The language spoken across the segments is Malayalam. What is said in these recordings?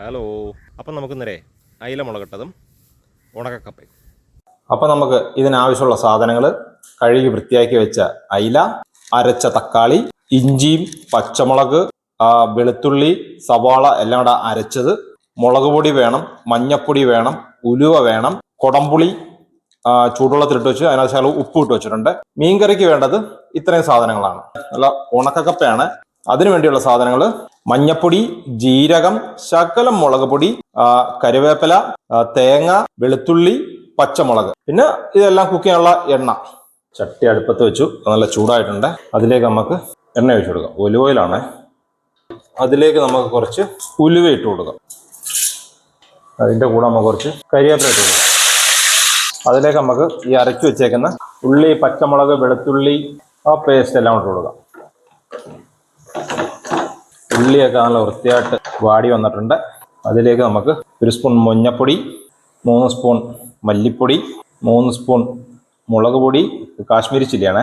ഹലോ. അപ്പം നമുക്കിന്നേരെ അയില മുളകിട്ടതും ഉണക്കക്കപ്പയും. അപ്പം നമുക്ക് ഇതിനാവശ്യമുള്ള സാധനങ്ങൾ: കഴുകി വൃത്തിയാക്കി വെച്ച അയില, അരച്ച തക്കാളി, ഇഞ്ചിയും പച്ചമുളക്, വെളുത്തുള്ളി, സവാള എല്ലാം കൂടെ അരച്ചത്, മുളക് പൊടി വേണം, മഞ്ഞപ്പൊടി വേണം, ഉലുവ വേണം, കൊടംപുളി ചൂടുവെള്ളത്തിലിട്ട് വെച്ച് അതിനകത്ത് ശകലം ഉപ്പ് ഇട്ട് വെച്ചിട്ടുണ്ട്. മീൻകറിക്ക് വേണ്ടത് ഇത്രയും സാധനങ്ങളാണ്. നല്ല ഉണക്കക്കപ്പയാണ്. അതിനു വേണ്ടിയുള്ള സാധനങ്ങൾ: മഞ്ഞപ്പൊടി, ജീരകം, ശകലം മുളക് പൊടി, കറിവേപ്പില, തേങ്ങ, വെളുത്തുള്ളി, പച്ചമുളക്, പിന്നെ ഇതെല്ലാം കുക്ക് ചെയ്യാനുള്ള എണ്ണ. ചട്ടി അടുപ്പത്ത് വെച്ചു, നല്ല ചൂടായിട്ടുണ്ട്. അതിലേക്ക് നമുക്ക് എണ്ണ ഒഴിച്ചു കൊടുക്കാം. ഒലിവ് ഓയിലാണ്. അതിലേക്ക് നമുക്ക് കുറച്ച് ഉലുവ ഇട്ട് കൊടുക്കാം. അതിൻ്റെ കൂടെ നമുക്ക് കുറച്ച് കറിവേപ്പില ഇട്ട് കൊടുക്കാം. അതിലേക്ക് നമുക്ക് ഈ അരച്ചു വെച്ചേക്കുന്ന ഉള്ളി, പച്ചമുളക്, വെളുത്തുള്ളി പേസ്റ്റ് എല്ലാം ഇട്ട് കൊടുക്കാം. ഉള്ളിയൊക്കെ നല്ല വൃത്തിയായിട്ട് വാടി വന്നിട്ടുണ്ട്. അതിലേക്ക് നമുക്ക് 1 സ്പൂൺ മഞ്ഞപ്പൊടി, 3 സ്പൂൺ മല്ലിപ്പൊടി, 3 സ്പൂൺ മുളക് പൊടി, കാശ്മീരി ചില്ലിയാണേ,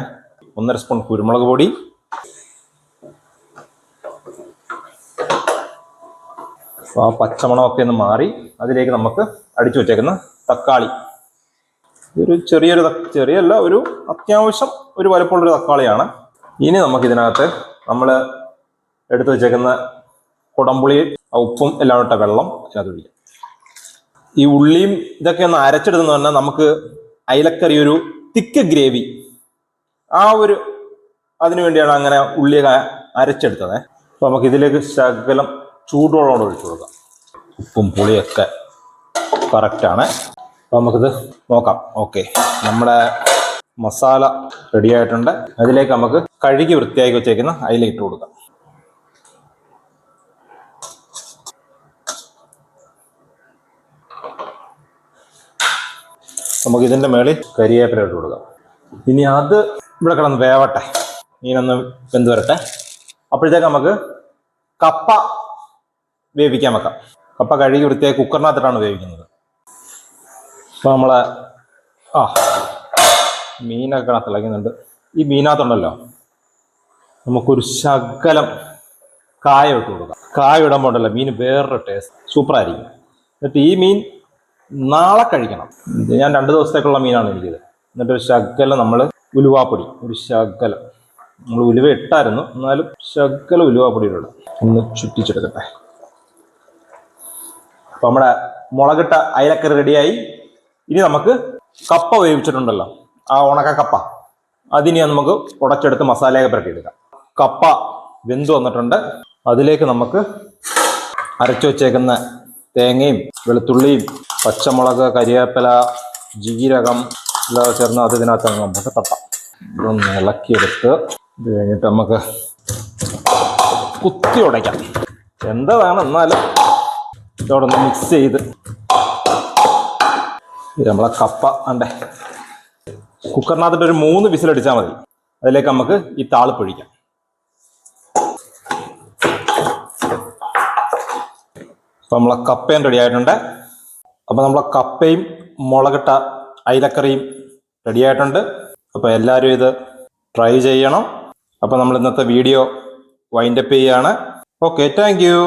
1.5 സ്പൂൺ കുരുമുളക് പൊടി, പച്ചമണമൊക്കെ ഒന്ന് മാറി അതിലേക്ക് നമുക്ക് അടിച്ചു വെച്ചേക്കുന്ന തക്കാളി. ഇതൊരു ചെറിയല്ല, ഒരു അത്യാവശ്യം ഒരു വലുപ്പമുള്ളൊരു തക്കാളിയാണ്. ഇനി നമുക്കിതിനകത്ത് നമ്മൾ എടുത്തു വെച്ചേക്കുന്ന കുടംപുളി, ഉപ്പും എല്ലാം ഇട്ട വെള്ളം അതിനകത്ത് ഒഴിക്കാം. ഈ ഉള്ളിയും ഇതൊക്കെ ഒന്ന് അരച്ചെടുത്തെന്ന് പറഞ്ഞാൽ നമുക്ക് അയിലക്കറി ഒരു തിക്ക് ഗ്രേവി അതിനു വേണ്ടിയാണ് അങ്ങനെ ഉള്ളിയൊക്കെ അരച്ചെടുത്തത്. അപ്പോൾ നമുക്ക് ഇതിലേക്ക് ശകലം ചൂടുവെള്ളം ഒഴിച്ചു കൊടുക്കാം. ഉപ്പും പുളിയൊക്കെ കറക്റ്റാണ്. അപ്പോൾ നമുക്കിത് നോക്കാം. ഓക്കെ, നമ്മുടെ മസാല റെഡി ആയിട്ടുണ്ട്. അതിലേക്ക് നമുക്ക് കഴുകി വൃത്തിയാക്കി വെച്ചേക്കുന്ന അയില ഇട്ട് കൊടുക്കാം. നമുക്ക് ഇതിൻ്റെ മേളിൽ കരിവേപ്പില ഇട്ട് കൊടുക്കാം. ഇനി അത് ഇവിടെ കിടന്ന് വേവട്ടെ, മീനൊന്ന് വെന്ത് വരട്ടെ. അപ്പോഴത്തേക്ക് നമുക്ക് കപ്പ വേവിക്കാൻ വെക്കാം. കപ്പ കഴുകി വൃത്തിയാക്കി കുക്കറിനകത്തിട്ടാണ് വേവിക്കുന്നത്. അപ്പോൾ നമ്മളെ മീനൊക്കെ തിളയ്ക്കുന്നുണ്ട്. ഈ മീനകത്തുണ്ടല്ലോ നമുക്കൊരു ശകലം കായം ഇട്ട് കൊടുക്കാം. കായം ഇടുമ്പോൾ ഉണ്ടല്ലോ മീൻ വേറൊരു ടേസ്റ്റ്, സൂപ്പറായിരിക്കും. എന്നിട്ട് ഈ മീൻ നാളെ കഴിക്കണം. ഞാൻ 2 ദിവസത്തേക്കുള്ള മീനാണ് എനിക്കിത്. എന്നിട്ടൊരു ശകലം നമ്മൾ ഉലുവാപ്പൊടി, ഒരു ശകലം നമ്മൾ ഉലുവ ഇട്ടായിരുന്നു, എന്നാലും ശകലം ഉലുവാപ്പൊടി ഇടണം. ഒന്ന് ചുറ്റിച്ചെടുക്കട്ടെ. അപ്പം നമ്മുടെ മുളകിട്ട അയിലക്കറി റെഡിയായി. ഇനി നമുക്ക് കപ്പ വേവിച്ചിട്ടുണ്ടല്ലോ, ആ ഉണക്ക കപ്പ, അതിനെ നമുക്ക് ഉടച്ചെടുത്ത് മസാലയൊക്കെ പുരട്ടിയെടുക്കാം. കപ്പ വെന്ത് വന്നിട്ടുണ്ട്. അതിലേക്ക് നമുക്ക് അരച്ചു വെച്ചേക്കുന്ന തേങ്ങയും വെളുത്തുള്ളിയും പച്ചമുളക്, കരിവേപ്പില, ജീരകം എല്ലാം ചേർന്ന് അത് ഇതിനകത്ത് നമുക്ക് തട്ടാം. ഇതൊന്ന് ഇളക്കിയെടുത്ത് ഇത് കഴിഞ്ഞിട്ട് നമുക്ക് കുത്തി ഉടയ്ക്കാം. എന്താ വേണം, എന്നാലും ഇതോടെ ഒന്ന് മിക്സ് ചെയ്ത് നമ്മളെ കപ്പ ഉണ്ടേ കുക്കറിനകത്തിട്ട് ഒരു 3 വിസിലടിച്ചാൽ മതി. അതിലേക്ക് നമുക്ക് ഈ താളിപ്പൊഴിക്കാം. അപ്പോൾ നമ്മളെ കപ്പയും റെഡി ആയിട്ടുണ്ട്. അപ്പോൾ നമ്മളെ കപ്പയും മുളകിട്ട അയിലക്കറിയും റെഡി ആയിട്ടുണ്ട്. അപ്പോൾ എല്ലാവരും ഇത് ട്രൈ ചെയ്യണം. അപ്പോൾ നമ്മൾ ഇന്നത്തെ വീഡിയോ വൈൻഡപ്പ് ചെയ്യുകയാണ്. Okay, thank you.